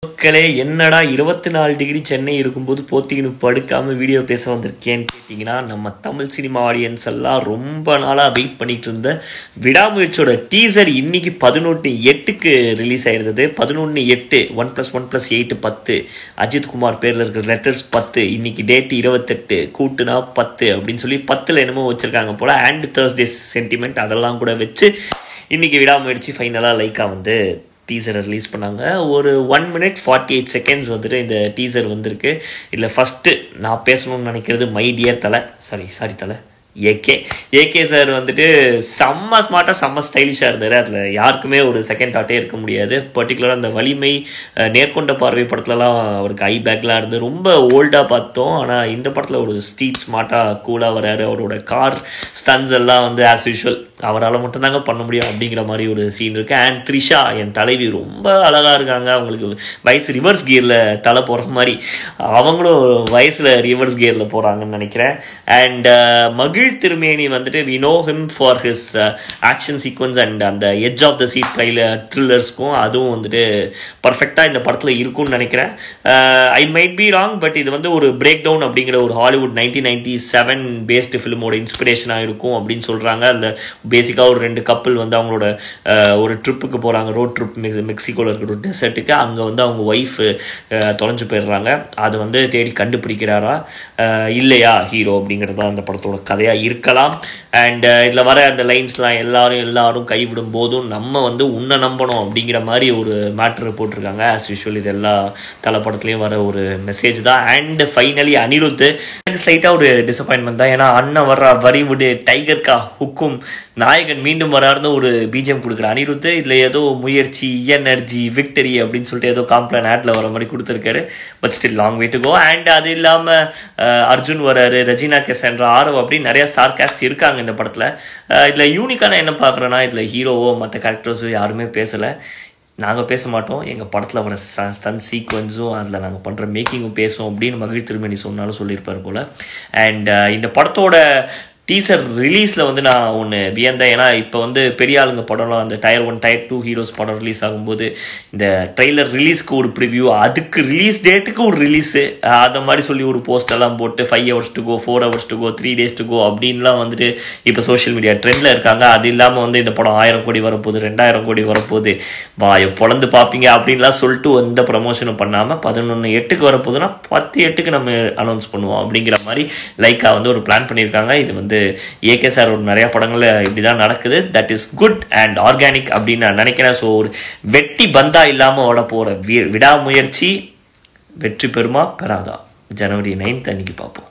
மக்களே என்னடா 24 டிகிரி சென்னை இருக்கும்போது போத்திக்கின்னு படுக்காமல் வீடியோ பேச வந்திருக்கேன்னு கேட்டிங்கன்னா, நம்ம தமிழ் சினிமா ஆடியன்ஸ் எல்லாம் ரொம்ப நாளாக வெயிட் பண்ணிகிட்டு இருந்த விடாமுயற்சியோட டீசர் இன்னைக்கு 11/8க்கு ரிலீஸ் ஆகிருந்தது. 11/8 1+1+8 10 அஜித் குமார் பேரில் இருக்கிற லெட்டர்ஸ் 10 இன்னைக்கு டேட் 28 கூட்டுனா 10 அப்படின்னு சொல்லி 10ல் என்னமோ வச்சுருக்காங்க போல். அண்ட் தேர்ஸ்டே சென்டிமெண்ட் அதெல்லாம் கூட வச்சு இன்னைக்கு விடாமுயற்சி ஃபைனலாக லைக்காக வந்து டீசரை ரிலீஸ் பண்ணாங்க. ஒரு 1 minute 48 seconds வந்துட்டு இந்த டீசர் வந்திருக்கு. இதில் ஃபஸ்ட்டு நான் பேசணும்னு நினைக்கிறது மை டியர் தலை சாரி தலை ஏகே சார் வந்துட்டு செம்ம ஸ்மார்ட்டாக செம்ம ஸ்டைலிஷாக இருந்தார். அதில் யாருக்குமே ஒரு செகண்ட் தாட்டே இருக்க முடியாது. பர்டிகுலராக அந்த வலிமை நேர்கொண்ட பார்வை படத்துலலாம் அவருக்கு ஐ பேக்லாம் இருந்து ரொம்ப ஓல்டாக பார்த்தோம். ஆனால் இந்த படத்தில் ஒரு ஸ்மார்ட்டாக கூலாக வராரு. அவரோட கார் ஸ்டன்ஸ் எல்லாம் வந்து ஆஸ் யூஷுவல் அவரால் மட்டும்தாங்க பண்ண முடியும் அப்படிங்கிற மாதிரி ஒரு சீன் இருக்குது. அண்ட் த்ரிஷா என் தலைவி ரொம்ப அழகாக இருக்காங்க. அவங்களுக்கு வயசு ரிவர்ஸ் கியரில் தலை போகிற மாதிரி அவங்களும் வயசில் ரிவர்ஸ் கியரில் போகிறாங்கன்னு நினைக்கிறேன். அண்ட் மகிழ் திருமேனி வந்துட்டு we know him for his action sequence and அந்த எட்ஜ் ஆஃப் த சீட் கையில் த்ரில்லர்ஸ்க்கும் அதுவும் வந்துட்டு பர்ஃபெக்டாக இந்த படத்தில் இருக்கும்னு நினைக்கிறேன். I might be wrong, but இது வந்து ஒரு பிரேக் டவுன் அப்படிங்கிற ஒரு ஹாலிவுட் 1997 பேஸ்டு ஃபிலிமோட இன்ஸ்பிரேஷனாக இருக்கும் அப்படின்னு சொல்கிறாங்க. அந்த பேசிக்காக ஒரு 2 கப்பல் வந்து அவங்களோட ஒரு ட்ரிப்புக்கு போகிறாங்க, ரோட் ட்ரிப் மெக்சிகோவில் இருக்கிற ஒரு டெசர்ட்டுக்கு. அங்கே வந்து அவங்க ஒய்ஃப் தொலைஞ்சு போயிடுறாங்க. அதை வந்து தேடி கண்டுபிடிக்கிறாரா இல்லையா ஹீரோ அப்படிங்கிறது தான் அந்த படத்தோட கதையாக இருக்கலாம். அண்ட் இதில் வர அந்த லைன்ஸ்லாம் எல்லாரும் கைவிடும் போதும் நம்ம வந்து உன்னை நம்பணும் அப்படிங்கிற மாதிரி ஒரு மேட்ரு போட்டிருக்காங்க. ஆஸ் யூஷுவல் இது எல்லா தலைப்படத்துலையும் வர ஒரு மெசேஜ் தான். அண்ட் ஃபைனலி அனிருத் எனக்கு ஸ்லைட்டாக ஒரு டிசப்பாயின்மெண்ட் தான். ஏன்னா அண்ணன் வர்ற வரிவுடு டைகர் கா ஹுக்கும் நாயகன் மீண்டும் வராருன்னு ஒரு பிஜிஎம் கொடுக்குற அனிருத் இதில் ஏதோ முயற்சி எனர்ஜி விக்டரி அப்படின்னு சொல்லிட்டு ஏதோ காம்ப்ளான் ஆட்ல வர மாதிரி கொடுத்துருக்காரு. But still long way to go. And அது இல்லாமல் அர்ஜுன் வராரு, ரஜினா கெசன்ட்ரா, ஆரவ் அப்படின்னு நிறையா ஸ்டார் காஸ்ட் இருக்காங்க இந்த படத்தில். இதில் யூனிக்கான என்ன பார்க்குறேன்னா, இதில் ஹீரோவோ மற்ற கேரக்டர்ஸோ யாருமே பேசலை. நாங்கள் பேச மாட்டோம், எங்கள் படத்தில் வர ஸ்டன் சீக்வன்ஸும் அதில் நாங்கள் பண்ணுற மேக்கிங்கும் பேசும் அப்படின்னு மகிழ் திருமணி சொன்னாலும் சொல்லியிருப்பார் போல். அண்ட் இந்த படத்தோட டீசர் ரிலீஸில் வந்து நான் ஒன்று வியந்தேன். ஏன்னா இப்போ வந்து பெரிய ஆளுங்க படம்லாம் அந்த Tier 1 Tier 2 ஹீரோஸ் படம் ரிலீஸ் ஆகும்போது இந்த ட்ரெய்லர் ரிலீஸ்க்கு ஒரு ப்ரிவ்யூ, அதுக்கு ரிலீஸ் டேட்டுக்கு ஒரு ரிலீஸு, அந்த மாதிரி சொல்லி ஒரு போஸ்டெல்லாம் போட்டு 5 hours to go 4 hours to go 3 days to go அப்படின்லாம் வந்துட்டு இப்போ சோஷியல் மீடியா ட்ரெண்டில் இருக்காங்க. அது இல்லாமல் வந்து இந்த படம் 1000 கோடி வரப்போகுது 2000 கோடி வரப்போகுது வாயை பொழந்து பார்ப்பீங்க அப்படின்லாம் சொல்லிட்டு எந்த ப்ரமோஷனும் பண்ணாமல் 11/8க்கு வரப்போகுதுன்னா 10/8க்கு நம்ம அனௌன்ஸ் பண்ணுவோம் அப்படிங்கிற மாதிரி லைக்காக வந்து ஒரு பிளான் பண்ணியிருக்காங்க. இது வந்து ஏகே சார் ஒரு நிறைய படங்கள்ல இப்படிதான் நடக்குது. That is good and organic அப்படின்னு நான் நினைக்கிறேன். ஸோ ஒரு வெட்டி பந்தா இல்லாமல் ஓட போற விடாமுயற்சி வெற்றி பெறுமா பெறாதா January 9th அன்னைக்கு பார்ப்போம்.